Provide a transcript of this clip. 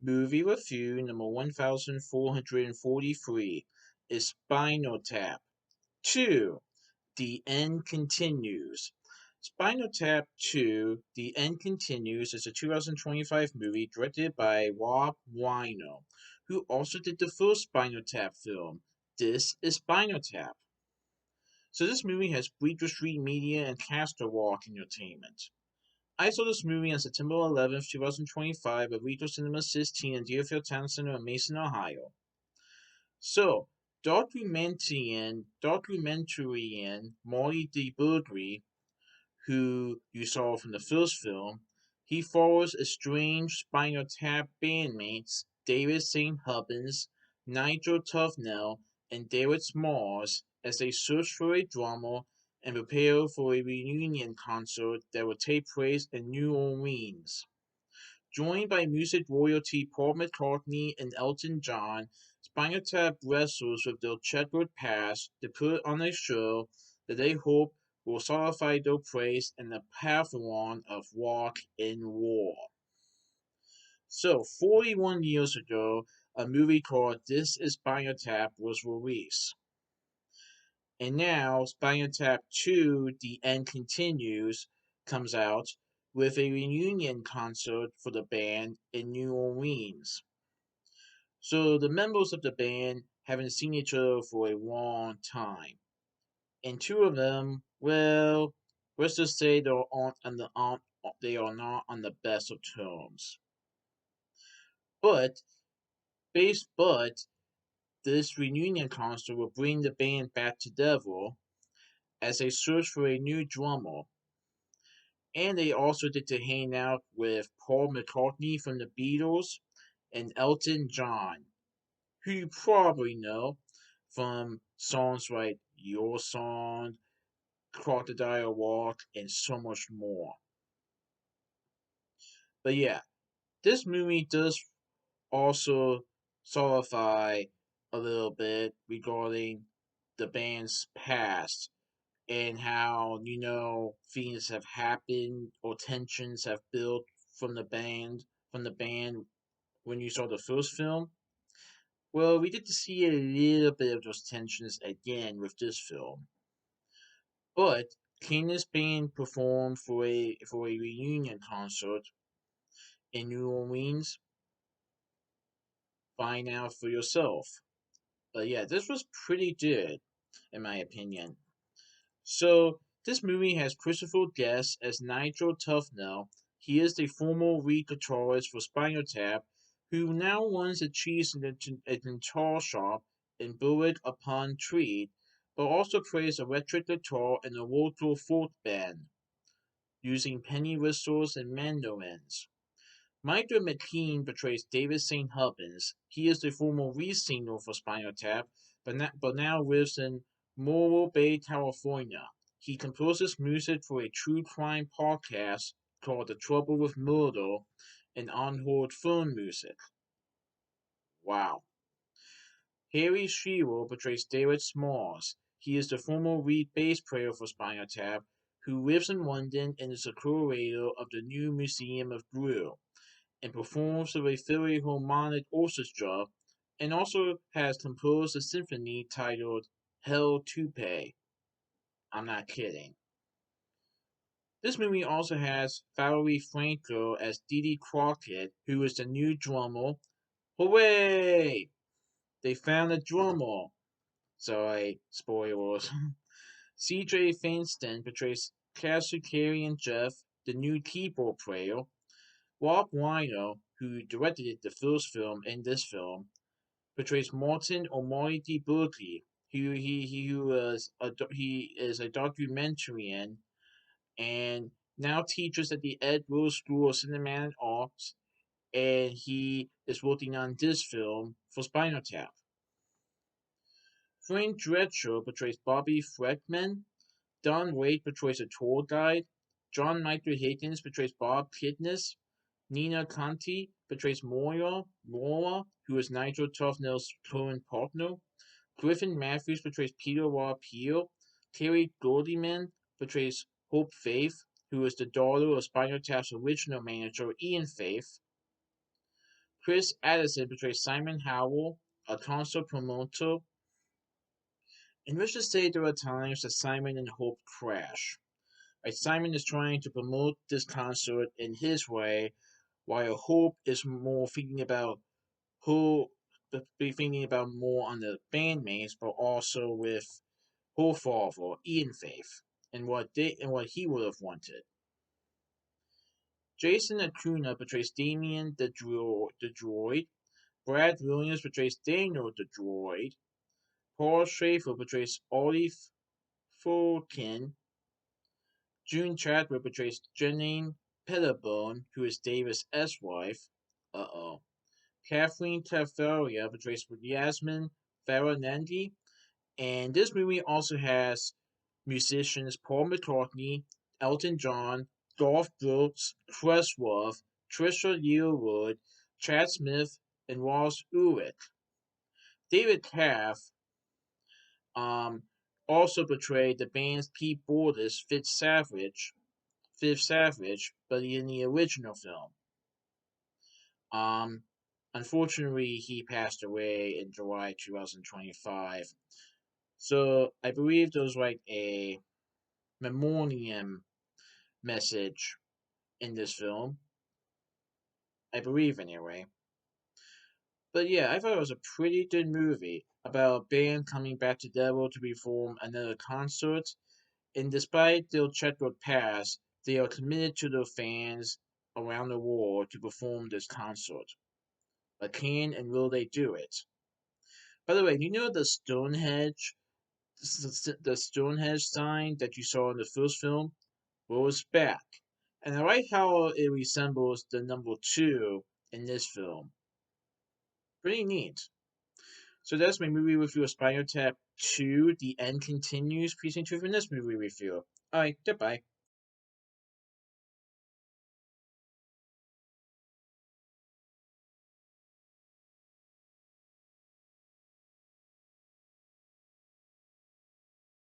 Movie review number 1443 is Spinal Tap. 2. The End Continues. Spinal Tap 2 The End Continues is a 2025 movie directed by Rob Wino, who also did the first Spinal Tap film. This is Spinal Tap. So this movie has Bleecker Street Media and Castor Walk Entertainment. I saw this movie on September 11th, 2025 at Regal Cinemas 16 in Deerfield Towne Center in Mason, Ohio. So, documentarian Molly D. Burgley, who you saw from the first film, he follows estranged Spinal Tap bandmates David St. Hubbins, Nigel Tufnell, and David Smalls as they search for a drummer and prepare for a reunion concert that will take place in New Orleans. Joined by music royalty Paul McCartney and Elton John, Spinal Tap wrestles with their checkered past to put on a show that they hope will solidify their place in the pantheon of rock and roll. So, 41 years ago, a movie called This Is Spinal Tap was released. And now, Spinal Tap 2 The End Continues comes out with a reunion concert for the band in New Orleans. So the members of the band haven't seen each other for a long time. And two of them, well, let's just say they are not on the best of terms. But but this reunion concert will bring the band back together as they search for a new drummer. And they also get to hang out with Paul McCartney from the Beatles and Elton John, who you probably know from songs like Your Song, Crocodile Walk, and so much more. But yeah, this movie does also solidify a little bit regarding the band's past and how, things have happened or tensions have built from the band when you saw the first film. Well, we get to see a little bit of those tensions again with this film. But can this band perform for a reunion concert in New Orleans? Find out for yourself. But yeah, this was pretty good, in my opinion. So this movie has Christopher Guest as Nigel Tufnell. He is the former lead guitarist for Spinal Tap, who now runs a cheese and a guitar shop in Berwick upon Tweed, but also plays electric guitar in a local folk band, using penny whistles and mandolins. Michael McKean portrays David St. Hubbins. He is the former lead singer for Spinal Tap, but now lives in Morro Bay, California. He composes music for a true crime podcast called The Trouble with Murder and on-hold film music. Wow. Harry Shearer portrays David Smalls. He is the former lead bass player for Spinal Tap, who lives in London and is the curator of the new Museum of Brew, and performs with a Philharmonic Orchestra, and also has composed a symphony titled Hell to Pay. I'm not kidding. This movie also has Valerie Franco as Dee Dee Crockett, who is the new drummer. Hooray! They found a drummer. Sorry, spoilers. CJ Feinston portrays Cassie, Carey, and Jeff, the new keyboard player. Rob Wino, who directed the first film and this film, portrays Martin or Marty D. Burgley. He is a documentarian and now teaches at the Ed Rose School of Cinematic Arts, and he is working on this film for Spinal Tap. Frank Drescher portrays Bobby Freckman. Don Wade portrays a tour guide. John Michael Higgins portrays Bob Kidness. Nina Conti portrays Moira, who is Nigel Tufnell's current partner. Griffin Matthews portrays Peter Raw Peel. Terry Gordyman portrays Hope Faith, who is the daughter of Spinal Tap's original manager Ian Faith. Chris Addison portrays Simon Howell, a concert promoter, and let's just say there are times that Simon and Hope crash. Like Simon is trying to promote this concert in his way, while Hope is more thinking about who be thinking about more on the bandmates, but also with her father, Ian Faith, and what he would have wanted. Jason Acuna portrays Damien the droid. Brad Williams portrays Daniel the droid. Paul Schaefer portrays Olive Fulkin. June Chadwick portrays Janine Pettibone, who is Davis' ex-wife. Uh-oh. Kathleen Tafaria portrays Yasmin Faranandi. And this movie also has musicians Paul McCartney, Elton John, Garth Brooks, Chris Worth, Trisha Yearwood, Chad Smith, and Ross Ulrich. David Taff um, also portrayed the band's keyboardist Fifth Savage, but in the original film. Um, Unfortunately, he passed away in July 2025. So I believe there was like a memoriam message in this film. I believe anyway. But yeah, I thought it was a pretty good movie about a band coming back together to perform another concert. And despite their checkered past, they are committed to their fans around the world to perform this concert. But can and will they do it? By the way, you know the Stonehenge sign that you saw in the first film? Well, it's back. And I like how it resembles the number 2 in this film. Pretty neat. So that's my movie review of Spinal Tap 2. The End Continues. Please enjoy the next movie review. Alright, goodbye.